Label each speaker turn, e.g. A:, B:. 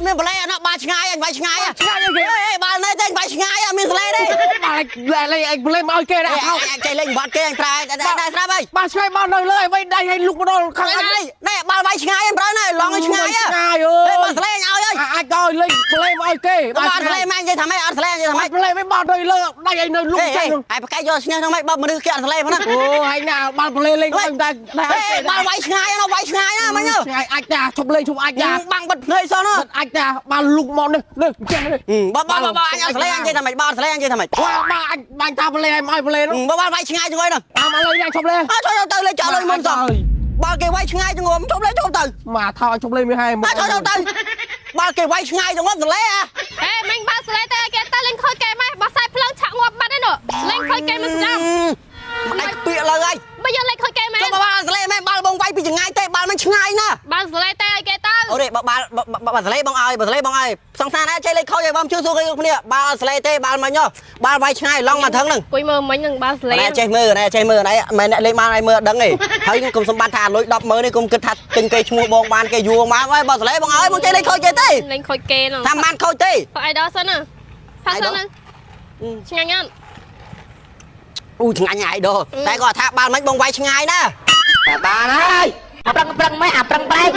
A: មានប្លែnó baឆ្ងាយអញវាយឆ្ងាយឆ្ងាយគេបាល់នៅតែវាយឆ្ងាយមានស្លេទេ
B: បាទលេងអញលេងមកឲ្យគេដាក់ថោ
A: អញចេះលេងបាត់គេអញប្រើតែស្រាប់ហើយ
B: បាទឆ្ងាយមកនៅលើឲ្យវិញដៃឲ្យលុកម្ដងខាងអញ
A: នេះបាល់វាយឆ្ងាយអញប្រើណែឡងឲ្យឆ្ងាយ
B: ឆ្ងាយអើយ
A: បាល់ស្លេអញឲ្យហើយ
B: អាចក៏លេងលេងមកឲ្យគេ
A: បាល់ស្លេម៉ែនិយាយថាម៉េចអត់ស្លេនិយាយថាម៉េច
B: លេងមិនមកនៅលើដៃឲ្យនៅលុកចឹង
A: ហើយប្រកែកយកឈ្នះហ្នឹងម៉េចបើមនុស្សគេអត់ស្លេផងណា
B: អូហើយណាបាល់លេងលេងតែ
A: បាល់វាយឆ្ងាយណាវាយឆ្ងាយណាមិញ
B: ឆ្ងាយអាចតាឈប់លេងឈប់អាចតា
A: បាំងបិទភ្នែកសោះណា
B: អាចតាបាល់លុកមកនេះចឹងនេះ
A: បើអញអត់ស្លេអញនិយាយថាម៉េចបើអត់ស្លេអញនិយាយថាម៉េច
B: បាទអញបាញ់តាប្លេឲ្យមកប្លេនោះ
A: បើបាល់វាយឆ្ងាយជាមួយនោះ
B: មកលេងយ៉ាងឈប់លេង
A: អត់ចូលទៅលេងចោលលេងមុនសោះបាល់គេវាយឆ្ងាយចងំជប់លេងចូលទៅ
B: មកថោជប់លេងមិនហើយ
A: មកចូលទៅបាល់គេវាយឆ្ងាយចងំសលេ
C: ហេមិញបាល់សលេតែគេទៅលេងខូចគេម៉េះបើខ្សែភ្លើងឆាក់ងាប់បាត់ឯនោះលេងខូចគេមិនស្ដាប់
A: មិនដាច់ពាក្យលើហើយ
C: បើយកលេងខូចគេមែន
A: ចុះបាល់សលេមែនបាល់បងវាយពីចង្ងាយទេបាល់មិនឆ្ងាយណា
C: បាល់សលេតែឲ្យគេទៅ
A: អូនេះបាល់សលេបងឲ្យបាល់សលេបងឲ្យសង្សារណាចេះលេងខូចឲ្យបងជឿសួរគេគ្នាបាល់សលេទេបាល់មិញបាល់វាយឆ្ងាយឡងមកថឹងហ្នឹង
C: គួយមើលមិញនឹងបាល់សលេ
A: ណែចេះមើលណែចេះមើលណែមិនអ្នកលេងបានឲ្យមើលដឹងទេហើយគុំសម្បត្តិថាលុយ100000នេះគុំគិតថាទិញគេឈ្មោះបងបានគេយួរមកហើយបាល់សលេបងឲ្យបងចេះលេងខូចគេទេ
C: លេងខូចគេហ្នឹង
A: ថាបានខូចទេ
C: បើអីដល់សិនណាផាសិនណាឆ្ងាញ់អត់
A: អូឆ្ងាញ់ហើយដោតែគាត់ថាបាល់មិនបងវាយឆ្ងាយណា
D: បានហើយអាប្រឹងម៉ែអាប្រឹងប្រែង